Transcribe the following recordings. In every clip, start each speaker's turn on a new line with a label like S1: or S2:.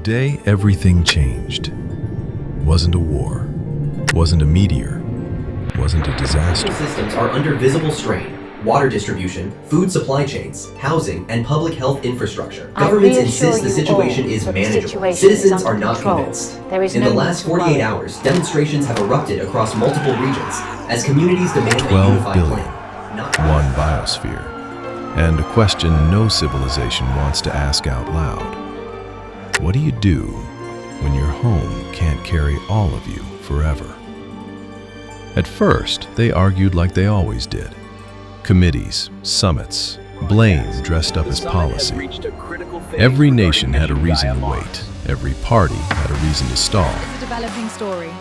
S1: day everything changed. Wasn't a war, wasn't a meteor, wasn't a disaster.
S2: Systems are under visible strain. Water distribution, food supply chains, housing, and public health infrastructure. Governments insist the situation is manageable. Citizens are not convinced. In the last 48 hours, demonstrations have erupted across multiple regions as communities demand a
S1: 12
S2: unified
S1: billion,
S2: plan.
S1: one biosphere, and a question no civilization wants to ask out loud. What do you do when your home can't carry all of you forever? At first, they argued like they always did. Committees, summits, blame dressed up as policy. Every nation had a reason to wait. Every party had a reason to stall.
S3: It's a developing story.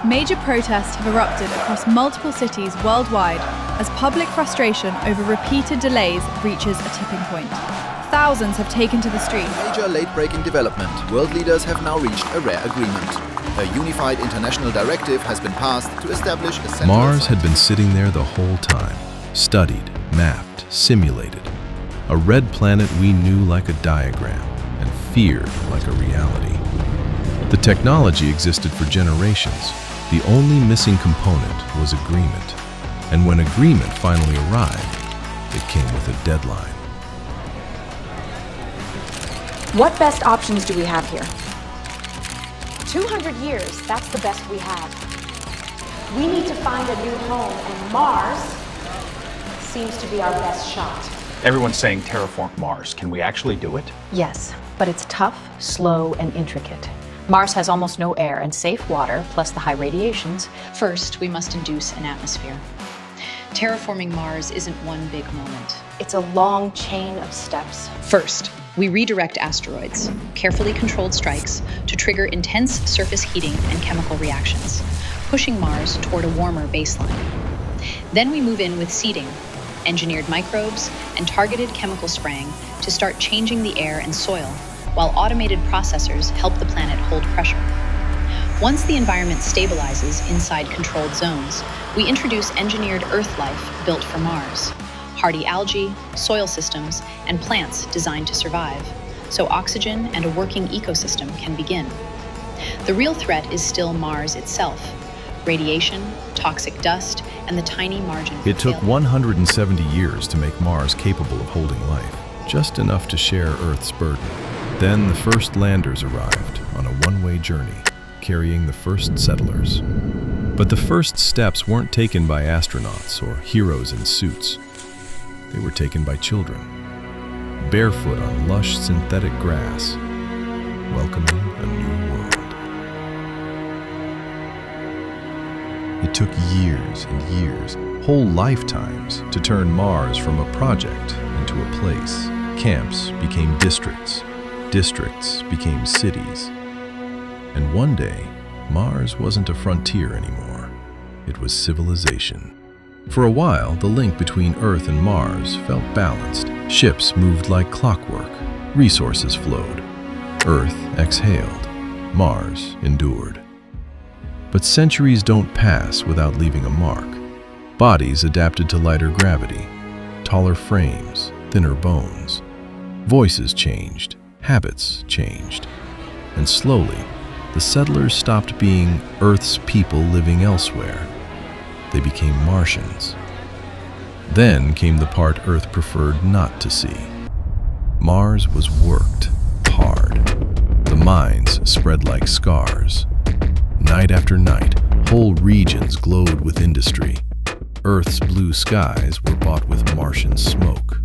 S3: Major protests have erupted across multiple cities worldwide as public frustration over repeated delays reaches a tipping point. Thousands have taken to the street.
S4: Major late-breaking development. World leaders have now reached a rare agreement. A unified international directive has been passed to establish a central
S1: Mars had been sitting there the whole time. Studied, mapped, simulated. A red planet we knew like a diagram and feared like a reality. The technology existed for generations. The only missing component was agreement. And when agreement finally arrived, it came with a deadline.
S5: What best options do we have here? 200 years, that's the best we have. We need to find a new home, and Mars seems to be our best shot.
S6: Everyone's saying terraform Mars. Can we actually do it?
S7: Yes, but it's tough, slow, and intricate. Mars has almost no air and safe water, plus the high radiations.
S8: First, we must induce an atmosphere. Terraforming Mars isn't one big moment.
S5: It's a long chain of steps.
S8: First, we redirect asteroids, carefully controlled strikes, to trigger intense surface heating and chemical reactions, pushing Mars toward a warmer baseline. Then we move in with seeding, engineered microbes, and targeted chemical spraying to start changing the air and soil, while automated processors help the planet hold pressure. Once the environment stabilizes inside controlled zones, we introduce engineered Earth life built for Mars, hardy algae, soil systems, and plants designed to survive, so oxygen and a working ecosystem can begin. The real threat is still Mars itself: radiation, toxic dust, and the tiny margin for
S1: It took
S8: failure.
S1: 170 years to make Mars capable of holding life, just enough to share Earth's burden. Then the first landers arrived on a one-way journey, carrying the first settlers. But the first steps weren't taken by astronauts or heroes in suits. They were taken by children, barefoot on lush synthetic grass, welcoming a new world. It took years and years, whole lifetimes, to turn Mars from a project into a place. Camps became districts, districts became cities. And one day, Mars wasn't a frontier anymore. It was civilization. For a while, the link between Earth and Mars felt balanced. Ships moved like clockwork, resources flowed. Earth exhaled, Mars endured. But centuries don't pass without leaving a mark. Bodies adapted to lighter gravity, taller frames, thinner bones. Voices changed, habits changed. And slowly, the settlers stopped being Earth's people living elsewhere. They became Martians. Then came the part Earth preferred not to see. Mars was worked hard. The mines spread like scars. Night after night, whole regions glowed with industry. Earth's blue skies were bought with Martian smoke.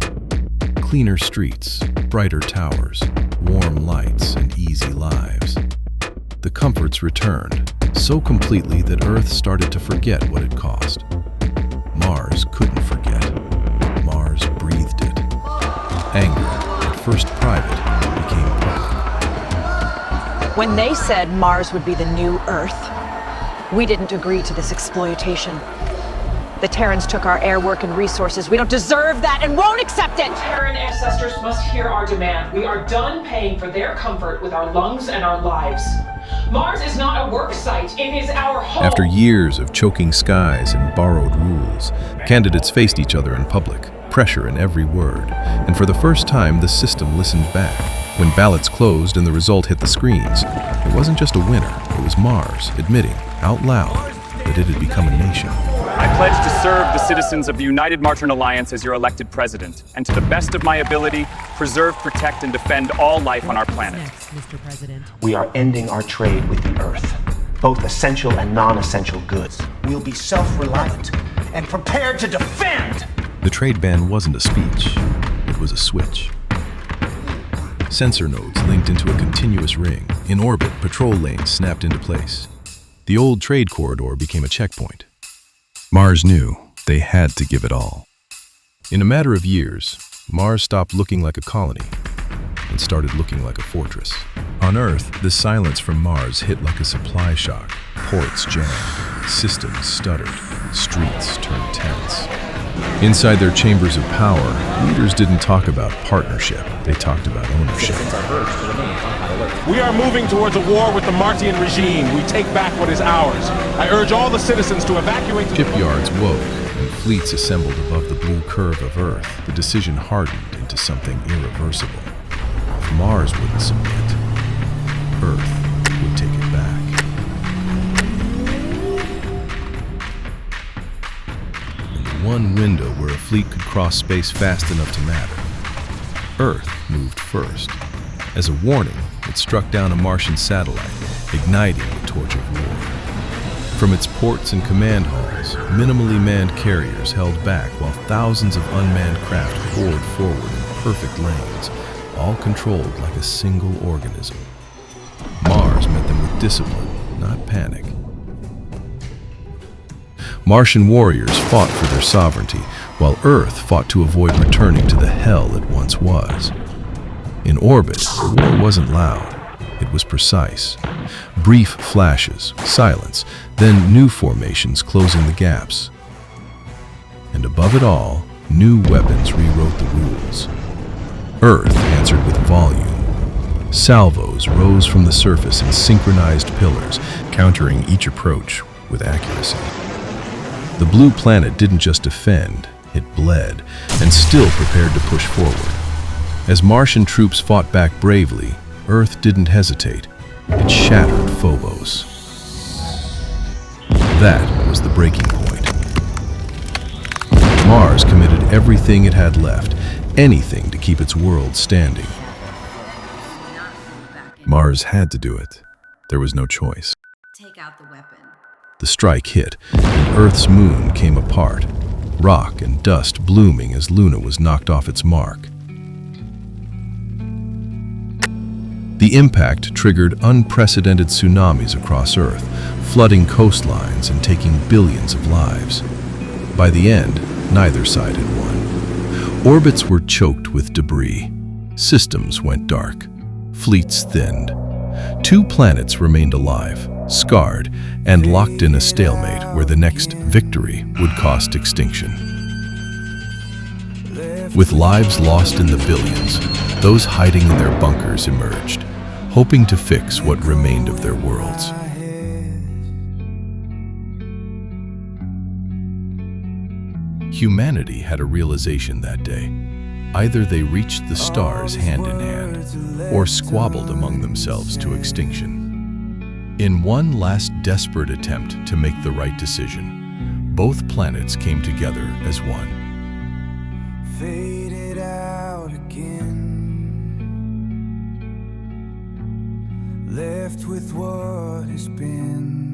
S1: Cleaner streets, brighter towers, warm lights, and easy lives. The comforts returned, so completely that Earth started to forget what it cost. Mars couldn't forget. Mars breathed it. Anger, at first private, became public.
S5: When they said Mars would be the new Earth, we didn't agree to this exploitation. The Terrans took our air work and resources. We don't deserve that and won't accept it!
S9: Terran ancestors must hear our demand. We are done paying for their comfort with our lungs and our lives. Mars is not a work site, it is our home.
S1: After years of choking skies and borrowed rules, candidates faced each other in public, pressure in every word, and for the first time the system listened back. When ballots closed and the result hit the screens, it wasn't just a winner, it was Mars admitting, out loud, that it had become a nation.
S10: I pledge to serve the citizens of the United Martian Alliance as your elected president, and to the best of my ability, preserve, protect, and defend all life on our planet.
S11: Next, Mr. President.
S12: We are ending our trade with the Earth, both essential and non-essential goods. We'll be self-reliant and prepared to defend!
S1: The trade ban wasn't a speech, it was a switch. Sensor nodes linked into a continuous ring. In orbit, patrol lanes snapped into place. The old trade corridor became a checkpoint. Mars knew they had to give it all. In a matter of years, Mars stopped looking like a colony and started looking like a fortress. On Earth, the silence from Mars hit like a supply shock. Ports jammed, systems stuttered, streets turned tense. Inside their chambers of power, leaders didn't talk about partnership, they talked about ownership.
S13: We are moving towards a war with the Martian regime. We take back what is ours. I urge all the citizens to evacuate.
S1: Shipyards woke and fleets assembled above the blue curve of Earth. The decision hardened into something irreversible. If Mars wouldn't submit, Earth would take it back. One window where a fleet could cross space fast enough to matter. Earth moved first. As a warning, it struck down a Martian satellite, igniting the torch of war. From its ports and command halls, minimally manned carriers held back while thousands of unmanned craft poured forward in perfect lanes, all controlled like a single organism. Mars met them with discipline, not panic. Martian warriors fought for their sovereignty, while Earth fought to avoid returning to the hell it once was. In orbit, the war wasn't loud. It was precise. Brief flashes, silence, then new formations closing the gaps. And above it all, new weapons rewrote the rules. Earth answered with volume. Salvos rose from the surface in synchronized pillars, countering each approach with accuracy. The blue planet didn't just defend, it bled, and still prepared to push forward. As Martian troops fought back bravely, Earth didn't hesitate. It shattered Phobos. That was the breaking point. Mars committed everything it had left, anything to keep its world standing. Mars had to do it. There was no choice.
S14: Take out the weapon.
S1: The strike hit, and Earth's moon came apart, rock and dust blooming as Luna was knocked off its mark. The impact triggered unprecedented tsunamis across Earth, flooding coastlines and taking billions of lives. By the end, neither side had won. Orbits were choked with debris. Systems went dark. Fleets thinned. 2 planets remained alive, scarred, and locked in a stalemate where the next victory would cost extinction. With lives lost in the billions, those hiding in their bunkers emerged, hoping to fix what remained of their worlds. Humanity had a realization that day. Either they reached the stars hand in hand, or squabbled among themselves to extinction. In one last desperate attempt to make the right decision, both planets came together as one.
S15: Faded out again, left with what has been.